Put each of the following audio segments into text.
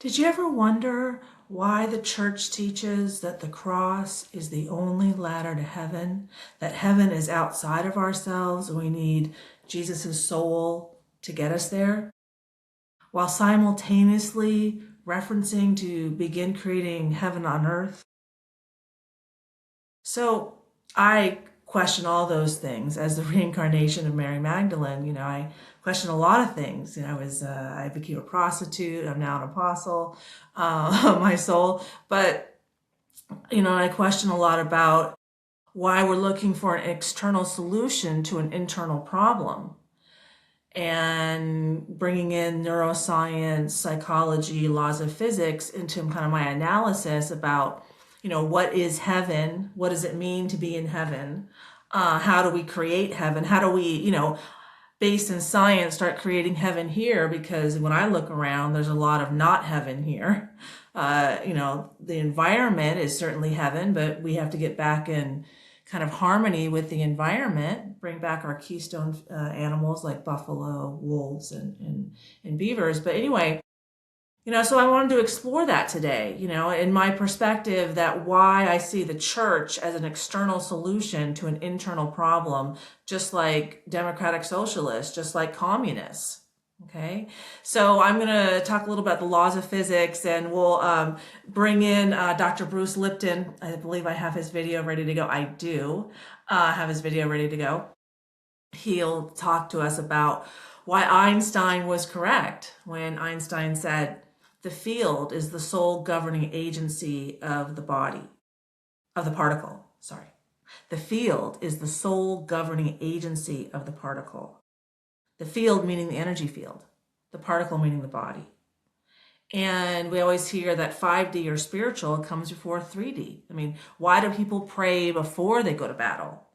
Did you ever wonder why the church teaches that the cross is the only ladder to heaven, that heaven is outside of ourselves and we need Jesus' soul to get us there, while simultaneously referencing to begin creating heaven on earth? So I question all those things as the reincarnation of Mary Magdalene. I question a lot of things. I became a prostitute. I'm now an apostle, my soul. But, I question a lot about why we're looking for an external solution to an internal problem and bringing in neuroscience, psychology, laws of physics into kind of my analysis about, what is heaven? What does it mean to be in heaven? How do we create heaven? How do we, based in science, start creating heaven here? Because when I look around, there's a lot of not heaven here. The environment is certainly heaven, but we have to get back in kind of harmony with the environment, bring back our keystone animals like buffalo, wolves, and beavers. But anyway, so I wanted to explore that today, in my perspective, that why I see the church as an external solution to an internal problem, just like democratic socialists, just like communists. Okay, so I'm going to talk a little about the laws of physics, and we'll bring in Dr. Bruce Lipton. I believe I have his video ready to go. I do have his video ready to go. He'll talk to us about why Einstein was correct when Einstein said, the field is the sole governing agency of the body, of the particle, sorry. The field is the sole governing agency of the particle. The field meaning the energy field, the particle meaning the body. And we always hear that 5D or spiritual comes before 3D. I mean, why do people pray before they go to battle?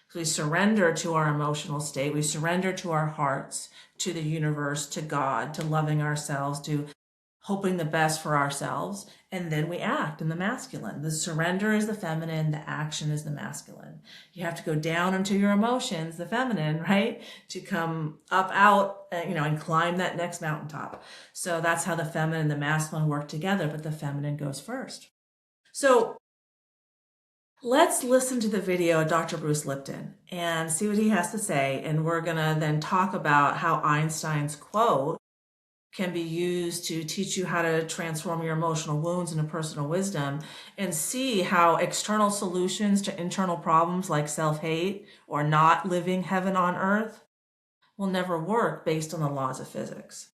Because we surrender to our emotional state. We surrender to our hearts, to the universe, to God, to loving ourselves, to hoping the best for ourselves, and then we act in the masculine. The surrender is the feminine, the action is the masculine. You have to go down into your emotions, the feminine, right? To come up out, and climb that next mountaintop. So that's how the feminine and the masculine work together, but the feminine goes first. So let's listen to the video of Dr. Bruce Lipton and see what he has to say. And we're gonna then talk about how Einstein's quote can be used to teach you how to transform your emotional wounds into personal wisdom, and see how external solutions to internal problems like self-hate or not living heaven on earth will never work based on the laws of physics.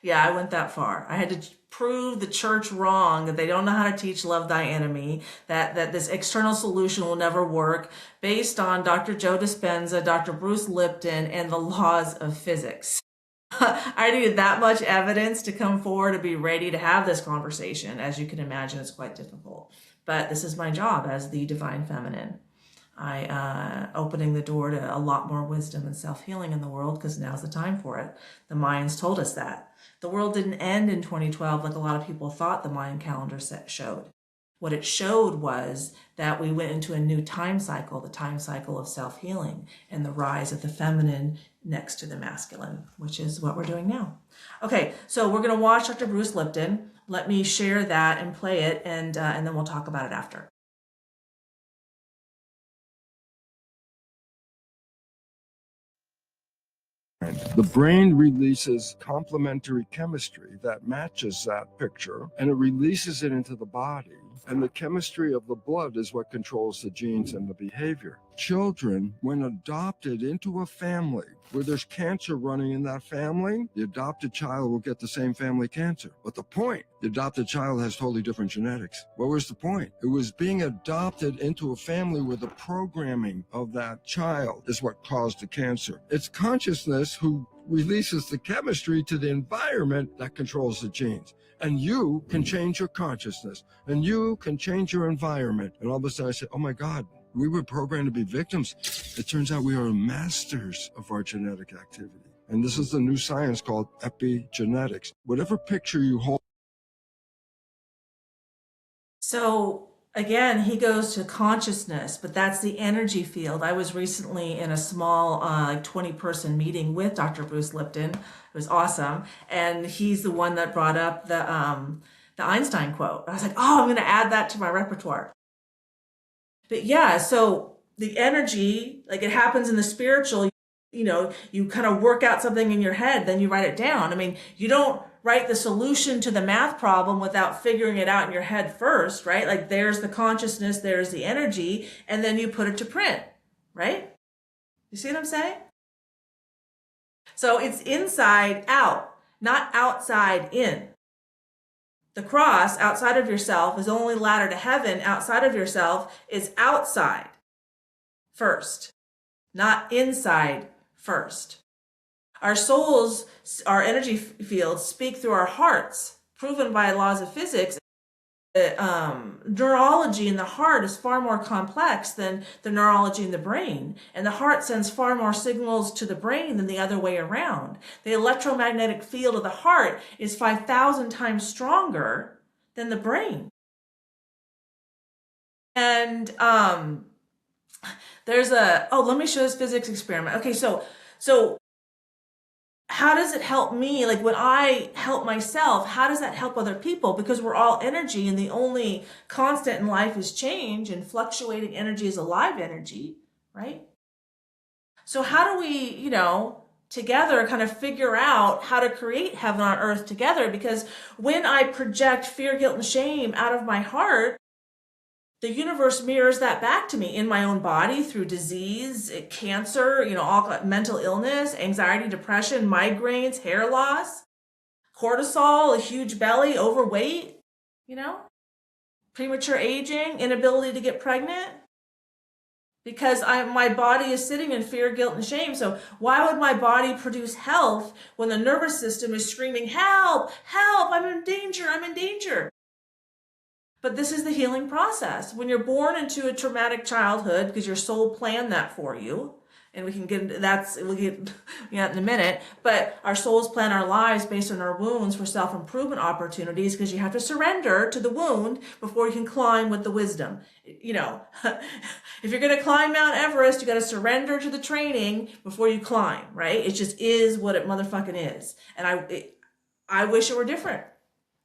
Yeah, I went that far. I had to prove the church wrong, that they don't know how to teach love thy enemy, that this external solution will never work based on Dr. Joe Dispenza, Dr. Bruce Lipton, and the laws of physics. I needed that much evidence to come forward to be ready to have this conversation. As you can imagine, it's quite difficult. But this is my job as the divine feminine. Opening the door to a lot more wisdom and self-healing in the world, because now's the time for it. The Mayans told us that. The world didn't end in 2012 like a lot of people thought the Mayan calendar showed. What it showed was that we went into a new time cycle, the time cycle of self-healing and the rise of the feminine next to the masculine, which is what we're doing now. Okay, so we're going to watch Dr. Bruce Lipton. Let me share that and play it, and then we'll talk about it after. The brain releases complementary chemistry that matches that picture, and it releases it into the body. And the chemistry of the blood is what controls the genes and the behavior. Children, when adopted into a family where there's cancer running in that family, the adopted child will get the same family cancer. But the point, the adopted child has totally different genetics. What was the point? It was being adopted into a family where the programming of that child is what caused the cancer. It's consciousness who releases the chemistry to the environment that controls the genes. And you can change your consciousness, and you can change your environment. And all of a sudden I said, oh my God, we were programmed to be victims. It turns out we are masters of our genetic activity. And this is the new science called epigenetics. Whatever picture you hold. So Again, he goes to consciousness, but that's the energy field. I was recently in a small, like 20-person meeting with Dr. Bruce Lipton. It was awesome. And he's the one that brought up the Einstein quote. I was like, oh, I'm going to add that to my repertoire. But yeah, so the energy, like it happens in the spiritual, you kind of work out something in your head, then you write it down. I mean, you don't write the solution to the math problem without figuring it out in your head first, right? Like there's the consciousness, there's the energy, and then you put it to print, right? You see what I'm saying? So it's inside out, not outside in. The cross outside of yourself is the only ladder to heaven. Outside of yourself is outside first, not inside first. Our souls, our energy fields speak through our hearts, proven by laws of physics. Neurology in the heart is far more complex than the neurology in the brain. And the heart sends far more signals to the brain than the other way around. The electromagnetic field of the heart is 5,000 times stronger than the brain. And let me show this physics experiment. Okay, so how does it help me? Like when I help myself, how does that help other people? Because we're all energy and the only constant in life is change, and fluctuating energy is alive energy, right? So how do we, together kind of figure out how to create heaven on earth together? Because when I project fear, guilt, and shame out of my heart, the universe mirrors that back to me in my own body through disease, cancer, all mental illness, anxiety, depression, migraines, hair loss, cortisol, a huge belly, overweight, premature aging, inability to get pregnant. Because my body is sitting in fear, guilt, and shame. So why would my body produce health when the nervous system is screaming, help, help, I'm in danger, I'm in danger? But this is the healing process. When you're born into a traumatic childhood, because your soul planned that for you, and we can get into we'll get in a minute, but our souls plan our lives based on our wounds for self-improvement opportunities, because you have to surrender to the wound before you can climb with the wisdom. If you're going to climb Mount Everest, you got to surrender to the training before you climb, right? It just is what it motherfucking is. And I wish it were different,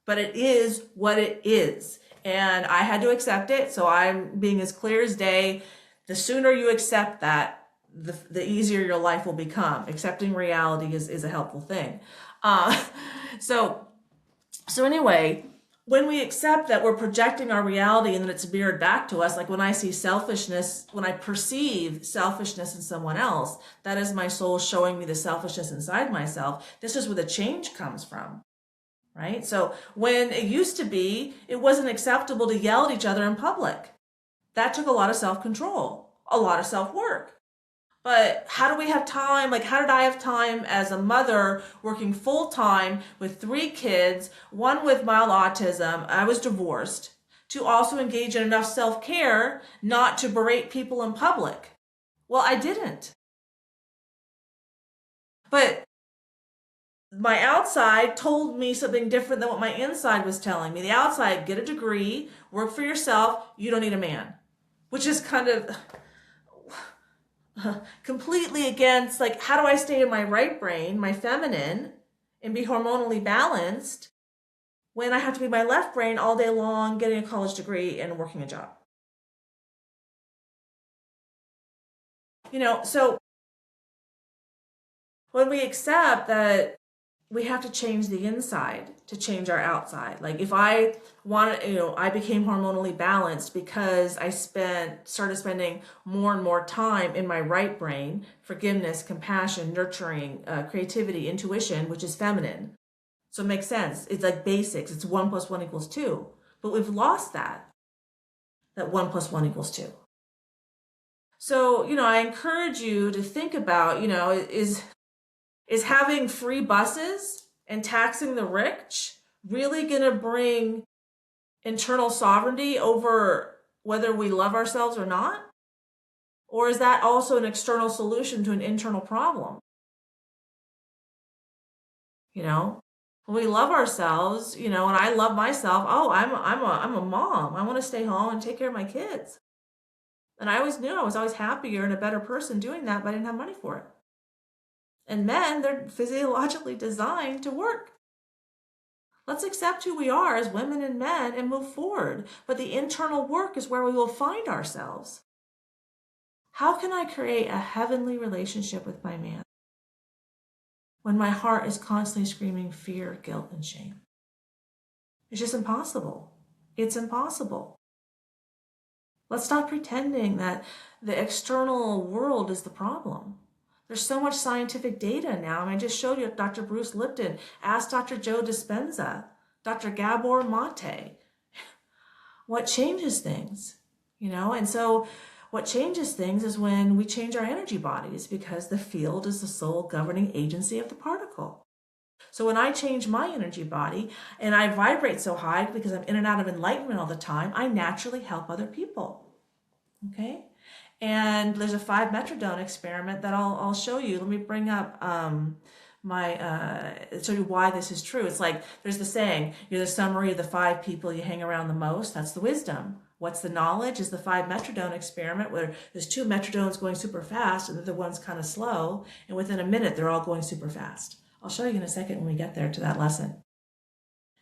but it is what it is. And I had to accept it. So I'm being as clear as day. The sooner you accept that, the easier your life will become. Accepting reality is a helpful thing. So anyway, when we accept that we're projecting our reality and that it's mirrored back to us, like when I see selfishness, when I perceive selfishness in someone else, that is my soul showing me the selfishness inside myself. This is where the change comes from. Right? So when it used to be, it wasn't acceptable to yell at each other in public. That took a lot of self-control, a lot of self-work. But how do we have time? Like, how did I have time as a mother working full-time with 3 kids, one with mild autism, I was divorced, to also engage in enough self-care not to berate people in public? Well, I didn't. But my outside told me something different than what my inside was telling me. The outside, get a degree, work for yourself, you don't need a man. Which is kind of completely against, like, how do I stay in my right brain, my feminine, and be hormonally balanced when I have to be my left brain all day long, getting a college degree and working a job? So when we accept that we have to change the inside to change our outside. Like if I wanted, I became hormonally balanced because I started spending more and more time in my right brain, forgiveness, compassion, nurturing, creativity, intuition, which is feminine. So it makes sense. It's like basics. It's 1 + 1 = 2. But we've lost that 1 + 1 = 2. So, I encourage you to think about, is having free buses and taxing the rich really going to bring internal sovereignty over whether we love ourselves or not? Or is that also an external solution to an internal problem? When we love ourselves, and I love myself, oh, I'm a mom. I want to stay home and take care of my kids. And I always knew I was always happier and a better person doing that, but I didn't have money for it. And men, they're physiologically designed to work. Let's accept who we are as women and men and move forward. But the internal work is where we will find ourselves. How can I create a heavenly relationship with my man when my heart is constantly screaming fear, guilt, and shame? It's just impossible. It's impossible. Let's stop pretending that the external world is the problem. There's so much scientific data now. I just showed you Dr. Bruce Lipton, ask Dr. Joe Dispenza, Dr. Gabor Mate. What changes things? And so what changes things is when we change our energy bodies, because the field is the sole governing agency of the particle. So when I change my energy body and I vibrate so high because I'm in and out of enlightenment all the time, I naturally help other people. Okay? And there's a 5 metrodome experiment that I'll show you. Let me bring up show you why this is true. It's like there's the saying, you're the summary of the 5 people you hang around the most. That's the wisdom. What's the knowledge is the 5 metrodome experiment, where there's 2 metrodomes going super fast and the other one's kind of slow. And within a minute, they're all going super fast. I'll show you in a second when we get there to that lesson.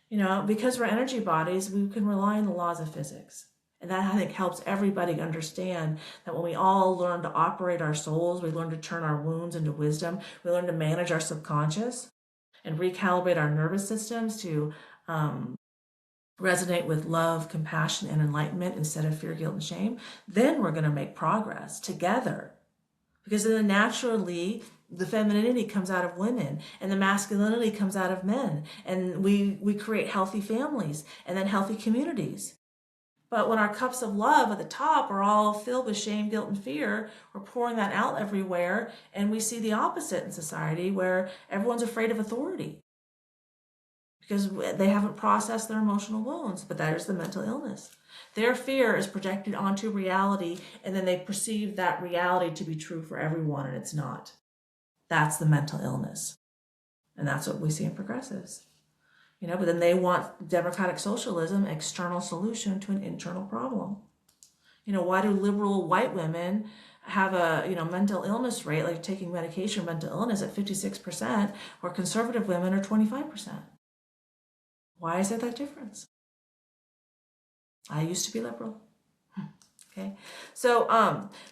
Because we're energy bodies, we can rely on the laws of physics. And that, I think, helps everybody understand that when we all learn to operate our souls, we learn to turn our wounds into wisdom, we learn to manage our subconscious and recalibrate our nervous systems to resonate with love, compassion, and enlightenment instead of fear, guilt, and shame, then we're going to make progress together. Because then naturally, the femininity comes out of women and the masculinity comes out of men. And we create healthy families and then healthy communities. But when our cups of love at the top are all filled with shame, guilt, and fear, we're pouring that out everywhere. And we see the opposite in society, where everyone's afraid of authority because they haven't processed their emotional wounds. But there's the mental illness. Their fear is projected onto reality, and then they perceive that reality to be true for everyone, and it's not. That's the mental illness. And that's what we see in progressives. But then they want democratic socialism, external solution to an internal problem. Why do liberal white women have a, mental illness rate, like taking medication, mental illness at 56%, where conservative women are 25%? Why is there that difference? I used to be liberal. Okay, so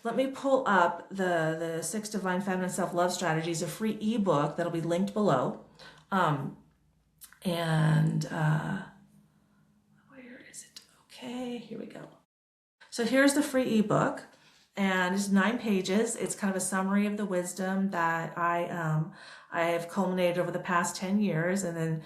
let me pull up the 6 Divine Feminine Self-Love Strategies, a free ebook that'll be linked below. And where is it? Okay, here we go. So here's the free ebook, and it's 9 pages. It's kind of a summary of the wisdom that I have culminated over the past 10 years, and then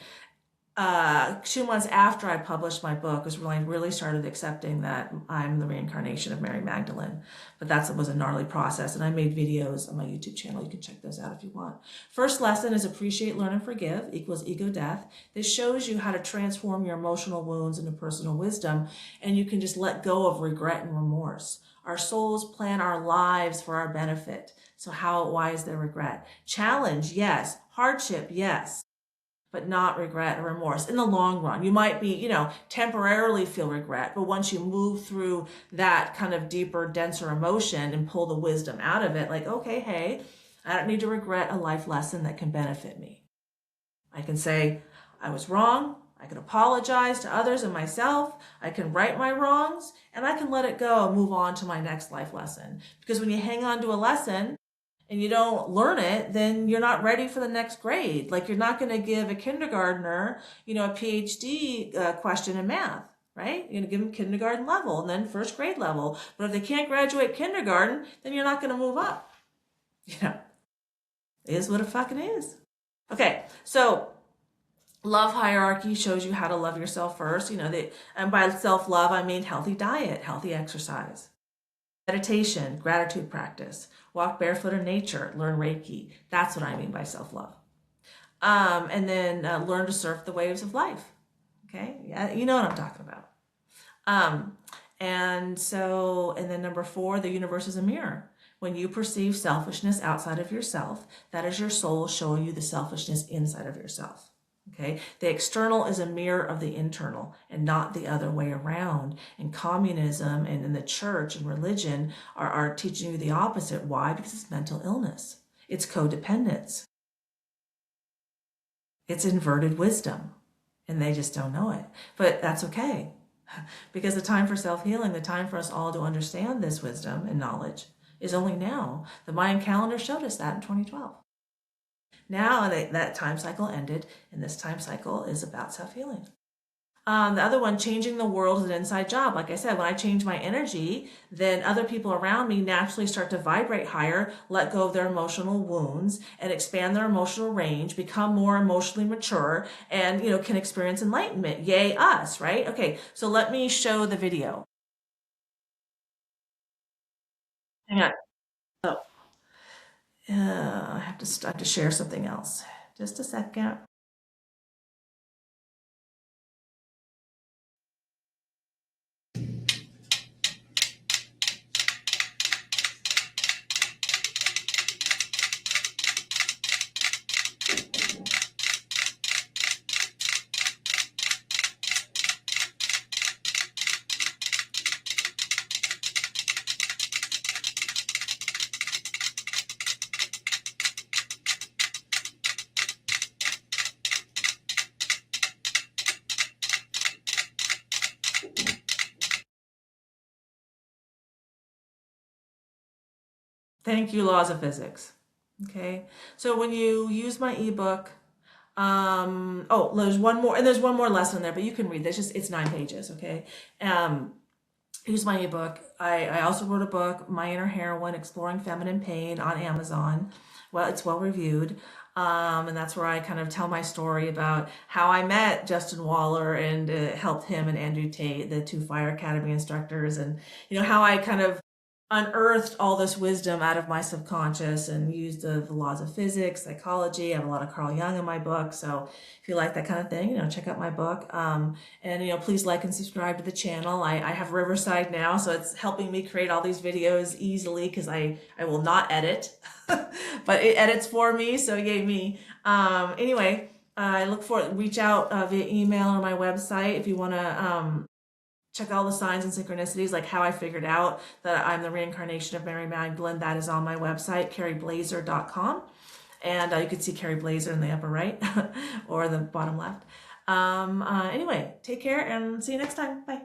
2 months after I published my book was when I really started accepting that I'm the reincarnation of Mary Magdalene. But that was a gnarly process, and I made videos on my YouTube channel. You can check those out if you want. First lesson is appreciate, learn, and forgive equals ego death. This shows you how to transform your emotional wounds into personal wisdom, and you can just let go of regret and remorse. Our souls plan our lives for our benefit. So why is there regret? Challenge, yes. Hardship, yes. But not regret or remorse in the long run. You might be, temporarily feel regret, but once you move through that kind of deeper, denser emotion and pull the wisdom out of it, like, okay, hey, I don't need to regret a life lesson that can benefit me. I can say, I was wrong. I can apologize to others and myself. I can right my wrongs, and I can let it go and move on to my next life lesson. Because when you hang on to a lesson, and you don't learn it, then you're not ready for the next grade. Like, you're not going to give a kindergartner, a PhD question in math, right? You're going to give them kindergarten level and then first grade level. But if they can't graduate kindergarten, then you're not going to move up. It is what it fucking is. Okay, so love hierarchy shows you how to love yourself first. And by self-love, I mean healthy diet, healthy exercise. Meditation, gratitude practice, walk barefoot in nature, learn Reiki. That's what I mean by self-love. And then learn to surf the waves of life. Okay, yeah, you know what I'm talking about. And then number 4, the universe is a mirror. When you perceive selfishness outside of yourself, that is your soul showing you the selfishness inside of yourself. Okay, the external is a mirror of the internal and not the other way around. And communism and in the church and religion are teaching you the opposite. Why? Because it's mental illness, it's codependence, it's inverted wisdom, and they just don't know it. But that's okay, because the time for self-healing, the time for us all to understand this wisdom and knowledge is only now. The Mayan calendar showed us that in 2012. Now that time cycle ended, and this time cycle is about self-healing. The other one, changing the world, is an inside job. Like I said, when I change my energy, then other people around me naturally start to vibrate higher, let go of their emotional wounds, and expand their emotional range, become more emotionally mature, and can experience enlightenment. Yay, us, right? Okay, so let me show the video. Hang on. Oh, I have to share something else. Just a second. Thank you, laws of physics. Okay, so when you use my ebook, oh, there's one more lesson there, but you can read this. It's 9 pages. Okay, use my ebook. I also wrote a book, My Inner Heroine: Exploring Feminine Pain, on Amazon. Well, it's well reviewed. And that's where I kind of tell my story about how I met Justin Waller and helped him and Andrew Tate, the two Fire Academy instructors, and how I kind of unearthed all this wisdom out of my subconscious and used the laws of physics, psychology. I have a lot of Carl Jung in my book, so if you like that kind of thing, check out my book. And please like and subscribe to the channel. I have Riverside now, so it's helping me create all these videos easily because I will not edit, but it edits for me, so yay me. Anyway, I look for reach out via email or my website if you want to check all the signs and synchronicities, like how I figured out that I'm the reincarnation of Mary Magdalene. That is on my website, carrieblazer.com. And you can see Carrie Blazer in the upper right or the bottom left. Anyway, take care and see you next time. Bye.